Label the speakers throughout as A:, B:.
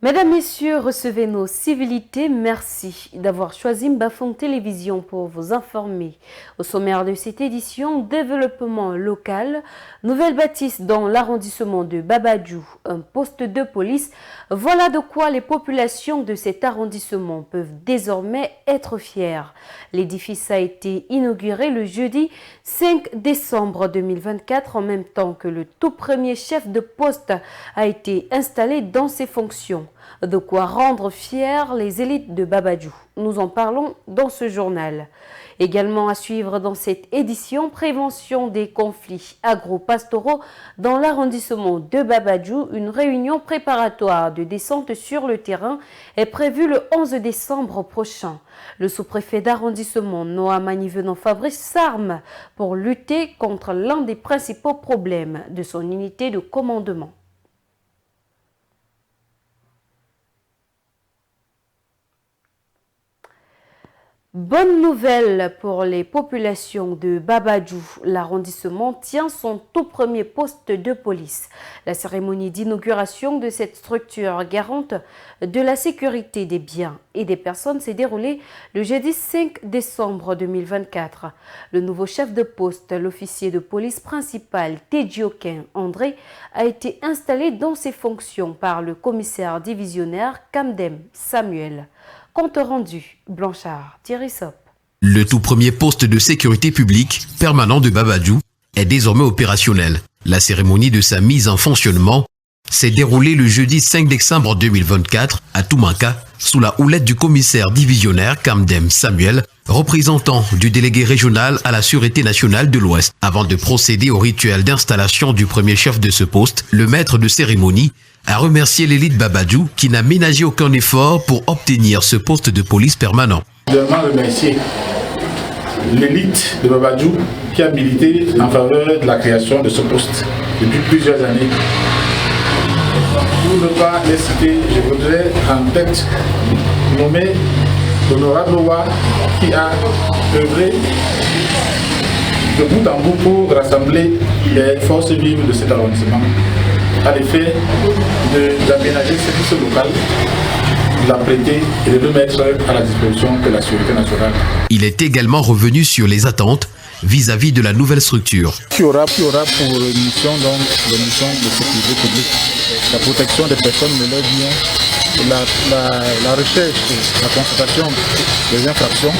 A: Mesdames, Messieurs, recevez nos civilités. Merci d'avoir choisi Mbafong Télévision pour vous informer. Au sommaire de cette édition, développement local, nouvelle bâtisse dans l'arrondissement de Babadjou, un poste de police. Voilà de quoi les populations de cet arrondissement peuvent désormais être fières. L'édifice a été inauguré le jeudi 5 décembre 2024, en même temps que le tout premier chef de poste a été installé dans ses fonctions. De quoi rendre fiers les élites de Babadjou. Nous en parlons dans ce journal. Également à suivre dans cette édition, prévention des conflits agro-pastoraux dans l'arrondissement de Babadjou. Une réunion préparatoire de descente sur le terrain est prévue le 11 décembre prochain. Le sous-préfet d'arrondissement Noah Manivenant Fabrice s'arme pour lutter contre l'un des principaux problèmes de son unité de commandement. Bonne nouvelle pour les populations de Babadjou. L'arrondissement tient son tout premier poste de police. La cérémonie d'inauguration de cette structure garante de la sécurité des biens et des personnes s'est déroulée le jeudi 5 décembre 2024. Le nouveau chef de poste, l'officier de police principal Tedioquin André, a été installé dans ses fonctions par le commissaire divisionnaire Kamdem Samuel. Compte rendu, Blanchard, Thierry Sop.
B: Le tout premier poste de sécurité publique permanent de Babadjou est désormais opérationnel. La cérémonie de sa mise en fonctionnement s'est déroulée le jeudi 5 décembre 2024 à Toumanka, sous la houlette du commissaire divisionnaire Kamdem Samuel, représentant du délégué régional à la Sûreté nationale de l'Ouest. Avant de procéder au rituel d'installation du premier chef de ce poste, le maître de cérémonie a remercié l'élite Babadjou qui n'a ménagé aucun effort pour obtenir ce poste de police permanent.
C: Je veux remercier l'élite de Babadjou qui a milité en faveur de la création de ce poste depuis plusieurs années. Pour ne pas les citer, je voudrais en tête nommer l'honorable Noah qui a œuvré de bout en bout pour rassembler les forces vives de cet arrondissement à l'effet d'aménager ce service local, de l'apprêter et de le mettre à la disposition de la Sûreté nationale.
B: Il est également revenu sur les attentes vis-à-vis de la nouvelle structure.
C: Il y aura pour mission donc les missions de sécurité publique, la protection des personnes et leurs biens, la recherche, la constatation des infractions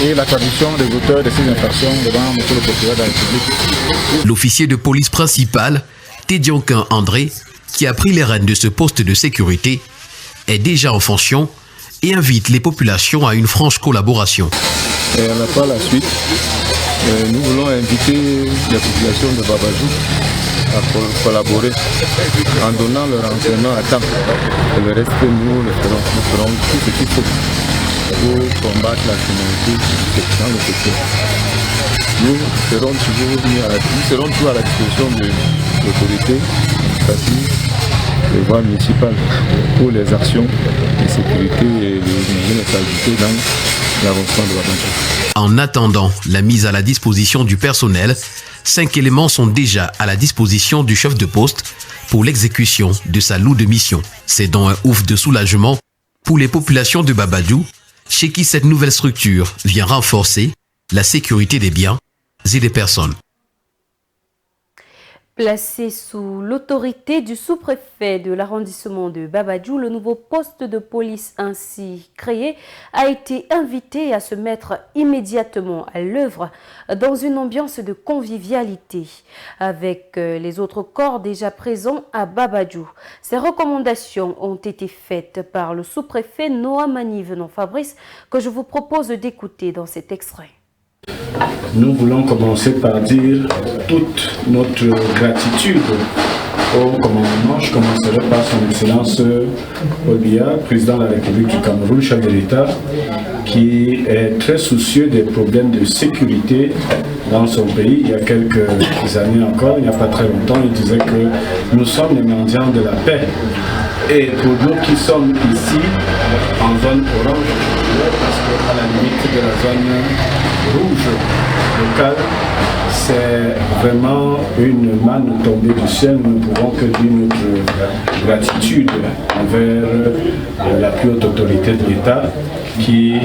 C: et la traduction des auteurs de ces infractions devant M. le procureur de la République.
B: L'officier de police principal, Tedioquin André, qui a pris les rênes de ce poste de sécurité, est déjà en fonction et invite les populations à une franche collaboration.
D: Et par la suite, nous voulons inviter les populations de Babadjou à collaborer en donnant leur renseignement à temps. Et le reste, nous ferons tout ce qu'il faut pour combattre la criminalité dans le secteur. Nous serons toujours à la disposition de l'autorité administrative et voies municipales pour les actions de sécurité et de stabilité dans l'avancement de Babadjou.
B: En attendant la mise à la disposition du personnel, 5 éléments sont déjà à la disposition du chef de poste pour l'exécution de sa lourde mission. C'est donc un ouf de soulagement pour les populations de Babadjou, chez qui cette nouvelle structure vient renforcer la sécurité des biens et des personnes.
A: Placé sous l'autorité du sous-préfet de l'arrondissement de Babadjou, le nouveau poste de police ainsi créé a été invité à se mettre immédiatement à l'œuvre dans une ambiance de convivialité avec les autres corps déjà présents à Babadjou. Ces recommandations ont été faites par le sous-préfet Noah Manivenant Fabrice que je vous propose d'écouter dans cet extrait.
C: Nous voulons commencer par dire toute notre gratitude au commandement. Je commencerai par son Excellence Paul Biya, président de la République du Cameroun, chef de l'État, qui est très soucieux des problèmes de sécurité dans son pays. Il y a quelques années encore, il n'y a pas très longtemps, il disait que nous sommes les mendiants de la paix. Et pour nous qui sommes ici, en zone orange, parce qu'à la limite de la zone rouge locale, c'est vraiment une manne tombée du ciel. Nous ne pouvons que dire notre gratitude envers la plus haute autorité de l'État qui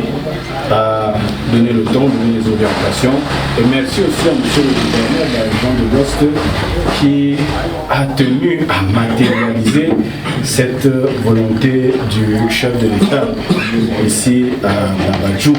C: a donné le ton, donné les orientations. Et merci aussi à M. le gouverneur de la région de l'Ouest qui a tenu à matérialiser cette volonté du chef de l'État ici à Babadjou.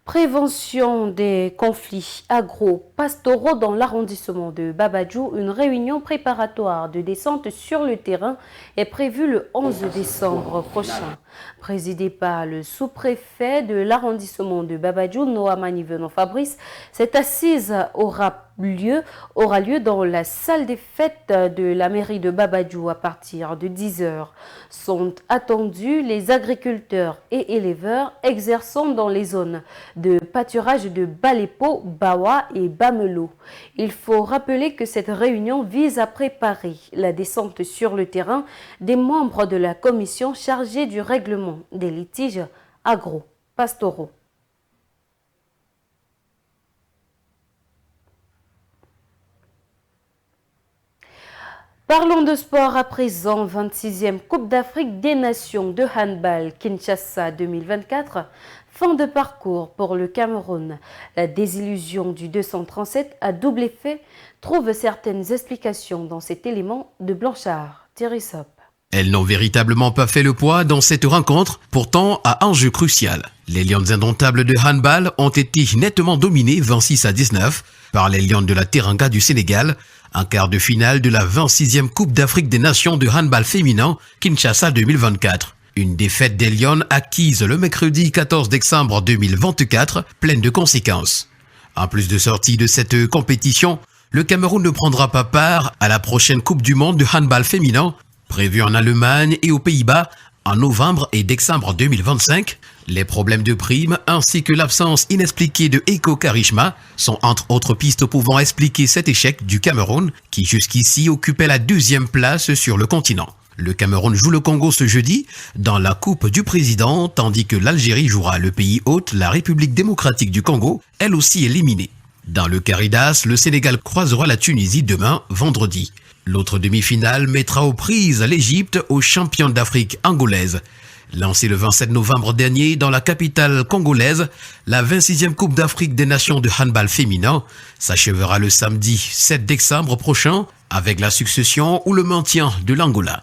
A: Prévention des conflits agro-pastoraux dans l'arrondissement de Babadjou, une réunion préparatoire de descente sur le terrain est prévue le 11 décembre prochain. Présidée par le sous-préfet de l'arrondissement de Babadjou, Noah Manivenon Fabrice, cette assise aura lieu dans la salle des fêtes de la mairie de Babadjou à partir de 10h. Sont attendus les agriculteurs et éleveurs exerçant dans les zones de pâturage de Balepo, Bawa et Bamelo. Il faut rappeler que cette réunion vise à préparer la descente sur le terrain des membres de la commission chargée du règlement des litiges agro-pastoraux. Parlons de sport à présent. 26e Coupe d'Afrique des Nations de handball Kinshasa 2024. Fin de parcours pour le Cameroun. La désillusion du 237 à double effet trouve certaines explications dans cet élément de Blanchard. Thierry Sop.
B: Elles n'ont véritablement pas fait le poids dans cette rencontre, pourtant à enjeu crucial. Les Lions indomptables de handball ont été nettement dominés 26-19 par les Lions de la Teranga du Sénégal, en quart de finale de la 26e Coupe d'Afrique des Nations de handball féminin Kinshasa 2024. Une défaite des Lions acquise le mercredi 14 décembre 2024, pleine de conséquences. En plus de sortie de cette compétition, le Cameroun ne prendra pas part à la prochaine Coupe du Monde de handball féminin, prévue en Allemagne et aux Pays-Bas en novembre et décembre 2025. Les problèmes de primes ainsi que l'absence inexpliquée de Eko Karishma sont entre autres pistes pouvant expliquer cet échec du Cameroun qui jusqu'ici occupait la 2e place sur le continent. Le Cameroun joue le Congo ce jeudi dans la Coupe du Président, tandis que l'Algérie jouera le pays hôte, la République démocratique du Congo, elle aussi éliminée. Dans le Caridas, le Sénégal croisera la Tunisie demain, vendredi. L'autre demi-finale mettra aux prises l'Égypte aux championnes d'Afrique angolaise. Lancée le 27 novembre dernier dans la capitale congolaise, la 26e Coupe d'Afrique des Nations de handball féminin s'achèvera le samedi 7 décembre prochain avec la succession ou le maintien de l'Angola.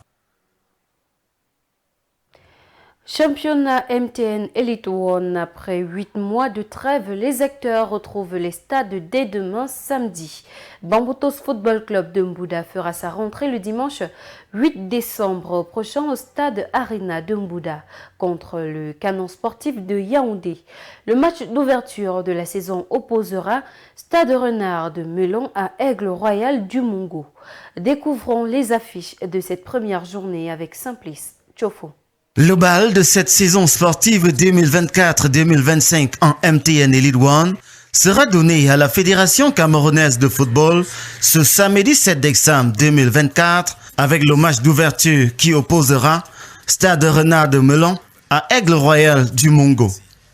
A: Championnat MTN Elite One. Après 8 mois de trêve, les acteurs retrouvent les stades dès demain samedi. Bamboutos Football Club de Mbouda fera sa rentrée le dimanche 8 décembre prochain au stade Arena de Mbouda contre le Canon Sportif de Yaoundé. Le match d'ouverture de la saison opposera Stade Renard de Melon à Aigle Royal du Mongo. Découvrons les affiches de cette première journée avec Simplice Tchofo.
E: Le bal de cette saison sportive 2024-2025 en MTN Elite One sera donné à la Fédération camerounaise de football ce samedi 7 décembre 2024 avec le match d'ouverture qui opposera Stade Renard de Melon à Aigle Royal du Mongo.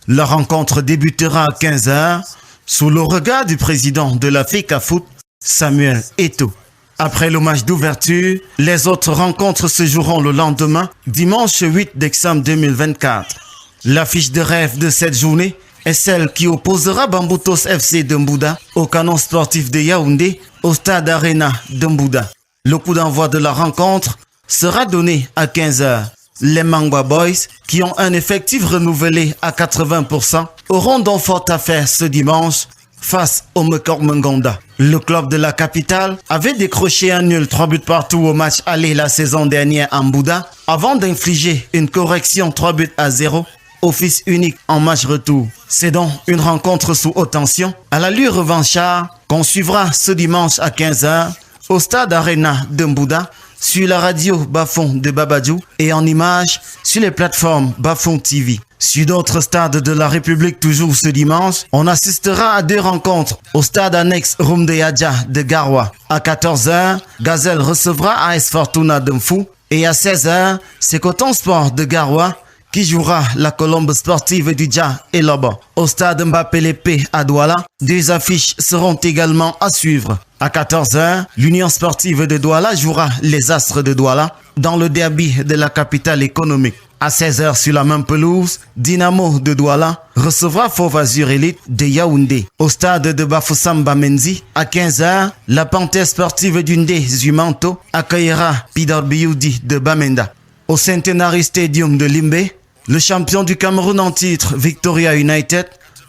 E: La rencontre débutera à 15h sous le regard du président de la FECAFOOT, Samuel Eto'o. Après le match d'ouverture, les autres rencontres se joueront le lendemain, dimanche 8 décembre 2024. L'affiche de rêve de cette journée est celle qui opposera Bamboutos FC de Mbouda au Canon Sportif de Yaoundé au Stade Arena de Mbouda. Le coup d'envoi de la rencontre sera donné à 15h. Les Mangwa Boys, qui ont un effectif renouvelé à 80%, auront donc fort à faire ce dimanche face au Mekor Mengonda. Le club de la capitale avait décroché un nul 3 buts partout au match aller la saison dernière à Mbouda avant d'infliger une correction 3-0 au fils unique en match retour. C'est donc une rencontre sous haute tension à l'allure revanchard qu'on suivra ce dimanche à 15h au stade Arena de Mbouda sur la radio Bafon de Babadjou et en images sur les plateformes Bafon TV. Sur d'autres stades de la République, toujours ce dimanche, on assistera à 2 rencontres au stade annexe Rumdeyadja de Garoua. À 14h, Gazelle recevra AS Fortuna de Mfou et à 16h, c'est Coton Sport de Garoua qui jouera la colombe sportive du Dja et Lobo. Au stade Mbappé-Lépé à Douala, 2 affiches seront également à suivre. À 14h, l'Union sportive de Douala jouera les Astres de Douala dans le derby de la capitale économique. À 16h sur la même pelouse, Dynamo de Douala recevra Fauve Azur Elite de Yaoundé. Au stade de Bafoussamba Menzi, à 15h, la Panthère sportive d'Undé Zumanto accueillera Pidor Bioudi de Bamenda. Au Centenary Stadium de Limbe, le champion du Cameroun en titre, Victoria United,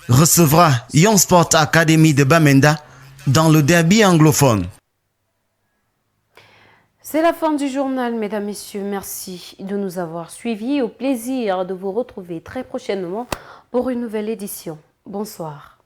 E: recevra Young Sport Academy de Bamenda dans le derby anglophone.
A: C'est la fin du journal, mesdames, messieurs. Merci de nous avoir suivis. Au plaisir de vous retrouver très prochainement pour une nouvelle édition. Bonsoir.